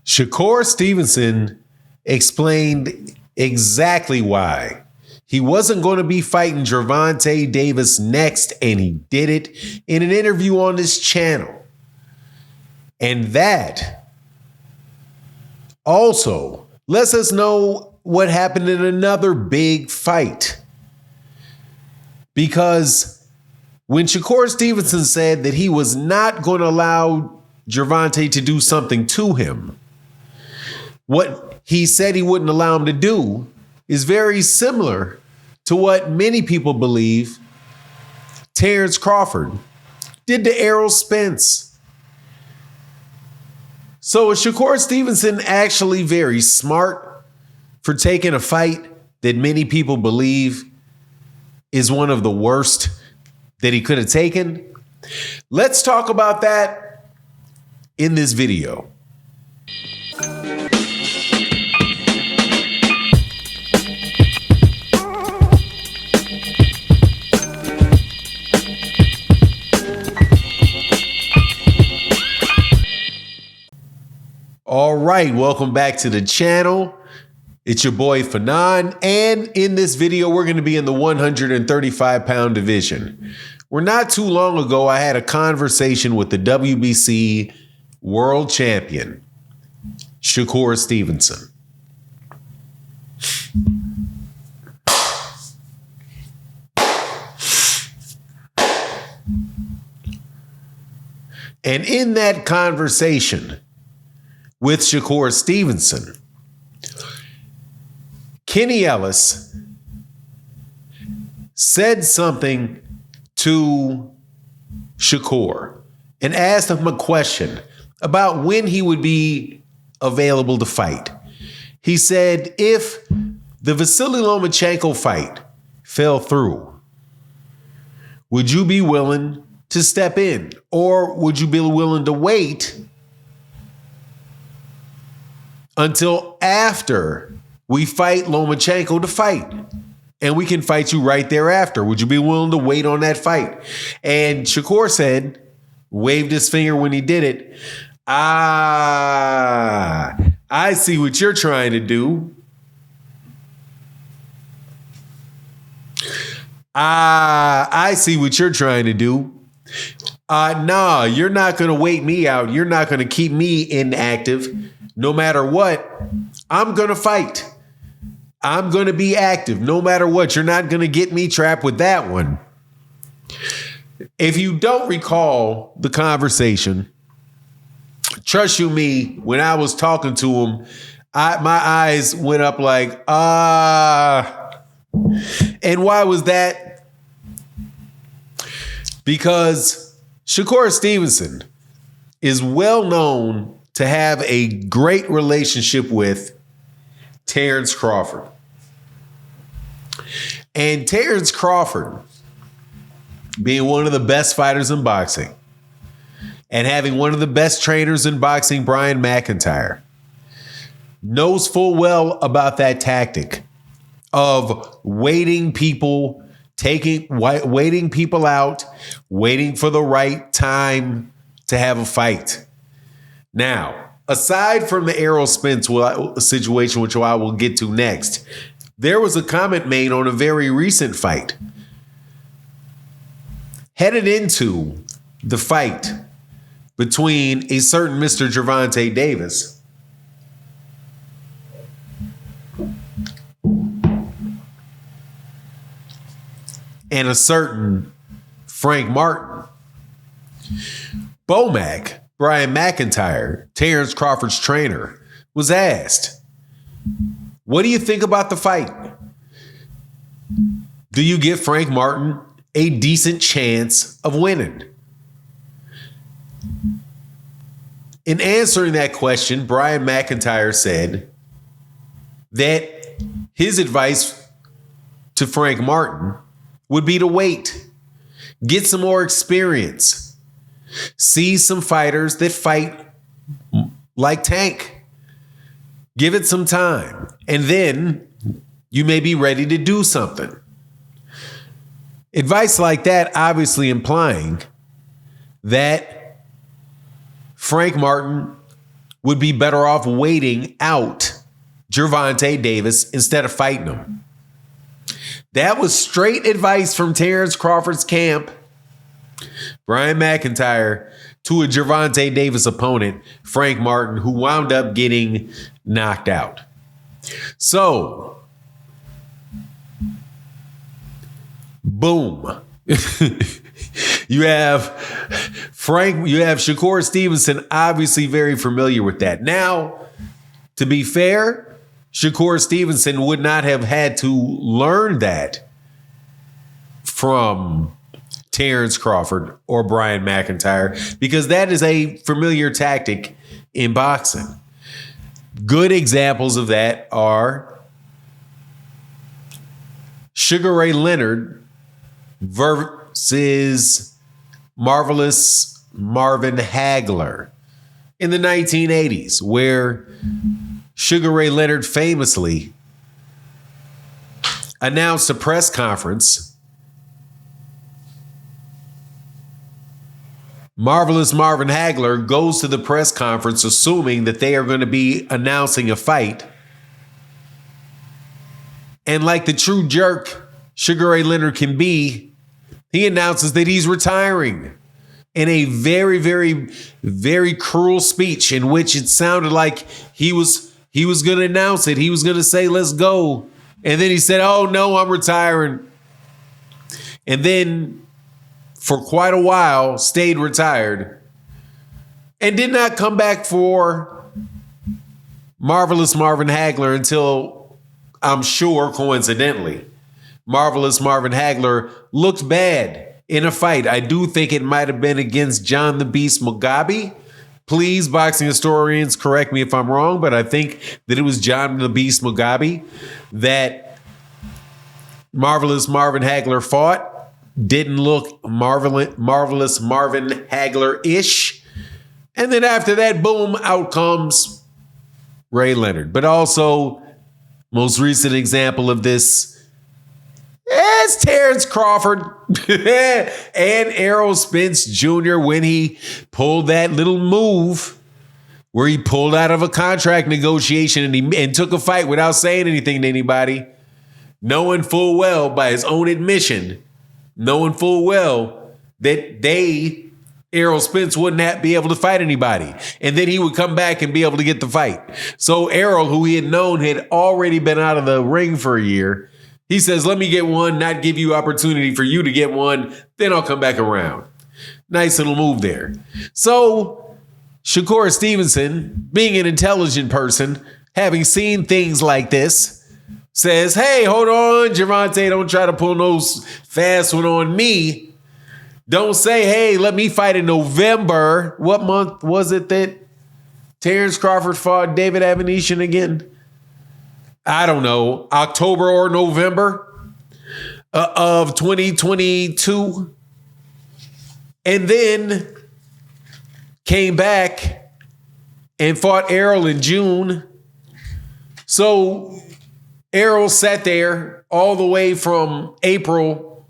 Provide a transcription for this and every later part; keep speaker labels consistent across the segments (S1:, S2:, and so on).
S1: Shakur Stevenson explained exactly why he wasn't going to be fighting Gervonta Davis next, and he did it in an interview on this channel. And that also lets us know what happened in another big fight. Because when Shakur Stevenson said that he was not going to allow Gervonta to do something to him, what he said he wouldn't allow him to do is very similar to what many people believe Terrence Crawford did to Errol Spence. So is Shakur Stevenson actually very smart for taking a fight that many people believe is one of the worst that he could have taken? Let's talk about that in this video. All right, welcome back to the channel. It's your boy Fanon, and in this video, we're going to be in the 135-pound division. Where not too long ago, I had a conversation with the WBC world champion, Shakur Stevenson. And in that conversation with Shakur Stevenson, Kenny Ellis said something to Shakur and asked him a question about when he would be available to fight. He said, if the Vasily Lomachenko fight fell through, would you be willing to step in, or would you be willing to wait until after we fight Lomachenko to fight, and we can fight you right thereafter? Would you be willing to wait on that fight? And Shakur said, waved his finger when he did it, I see what you're trying to do. I see what you're trying to do. Nah, you're not going to wait me out. You're not going to keep me inactive. No matter what, I'm going to fight. I'm going to be active no matter what. You're not going to get me trapped with that one. If you don't recall the conversation, trust you me, when I was talking to him, my eyes went up like, And why was that? Because Shakur Stevenson is well known to have a great relationship with Terrence Crawford. And Terrence Crawford, being one of the best fighters in boxing and having one of the best trainers in boxing, Brian McIntyre, knows full well about that tactic of waiting people out, waiting for the right time to have a fight. Now, aside from the Errol Spence situation, which I will get to next, there was a comment made on a very recent fight. Headed into the fight between a certain Mr. Gervonta Davis and a certain Frank Martin, Bomac, Brian McIntyre, Terrence Crawford's trainer, was asked, what do you think about the fight? Do you give Frank Martin a decent chance of winning? In answering that question, Brian McIntyre said that his advice to Frank Martin would be to wait, get some more experience, see some fighters that fight like Tank, give it some time, and then you may be ready to do something. Advice like that obviously implying that Frank Martin would be better off waiting out Gervonta Davis instead of fighting him. That was straight advice from Terrence Crawford's camp, Brian McIntyre, to a Gervonta Davis opponent, Frank Martin, who wound up getting knocked out. So, boom. You have Shakur Stevenson, obviously very familiar with that. Now, to be fair, Shakur Stevenson would not have had to learn that from Terrence Crawford or Brian McIntyre, because that is a familiar tactic in boxing. Good examples of that are Sugar Ray Leonard versus Marvelous Marvin Hagler in the 1980s, where Sugar Ray Leonard famously announced a press conference. Marvelous Marvin Hagler goes to the press conference assuming that they are going to be announcing a fight. And like the true jerk Sugar Ray Leonard can be, he announces that he's retiring in a very, very, very cruel speech in which it sounded like he was going to announce it. He was going to say, let's go. And then he said, oh, no, I'm retiring. And then for quite a while stayed retired and did not come back for Marvelous Marvin Hagler until, I'm sure, coincidentally, Marvelous Marvin Hagler looked bad in a fight. I do think it might have been against John the Beast Mugabe. Please, boxing historians, correct me if I'm wrong, but I think that it was John the Beast Mugabe that Marvelous Marvin Hagler fought. Didn't look Marvelous Marvin Hagler-ish. And then after that, boom, out comes Ray Leonard. But also, most recent example of this is Terrence Crawford and Errol Spence Jr. when he pulled that little move where he pulled out of a contract negotiation and took a fight without saying anything to anybody, knowing full well by his own admission, knowing full well that Errol Spence wouldn't be able to fight anybody. And then he would come back and be able to get the fight. So Errol, who he had known had already been out of the ring for a year, he says, let me get one, not give you opportunity for you to get one, then I'll come back around. Nice little move there. So Shakur Stevenson, being an intelligent person, having seen things like this, says, hey, hold on, Gervonta, don't try to pull no fast one on me. Don't say, hey, let me fight in November. What month was it that Terrence Crawford fought David Avanesyan again? I don't know, October or November of 2022. And then came back and fought Errol in June. So Errol sat there all the way from April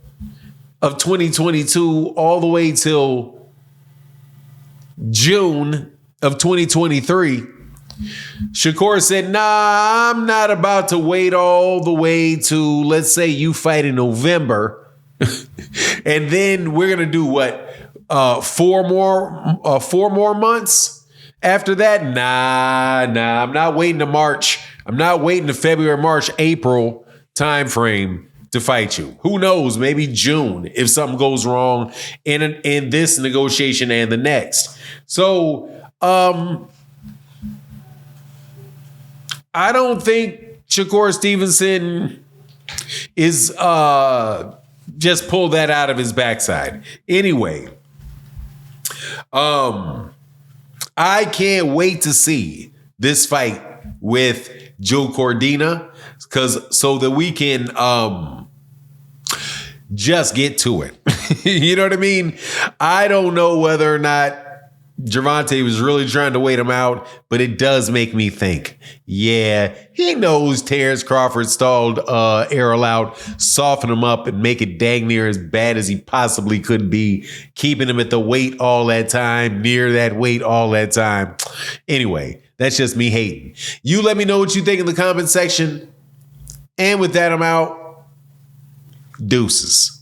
S1: of 2022 all the way till June of 2023. Shakur said, nah, I'm not about to wait all the way to, let's say you fight in November. And then we're going to do what? 4 more months after that? Nah, I'm not waiting to March. I'm not waiting to February, March, April timeframe to fight you. Who knows? Maybe June if something goes wrong in this negotiation and the next. So, I don't think Shakur Stevenson is just pulled that out of his backside. Anyway, I can't wait to see this fight with Joe Cordina so that we can just get to it. You know what I mean? I don't know whether or not Gervonta was really trying to wait him out, but it does make me think, yeah, he knows Terrence Crawford stalled Errol out, soften him up, and make it dang near as bad as he possibly could be, keeping him at the weight all that time, near that weight all that time. Anyway, that's just me hating. You let me know what you think in the comment section. And with that, I'm out. Deuces.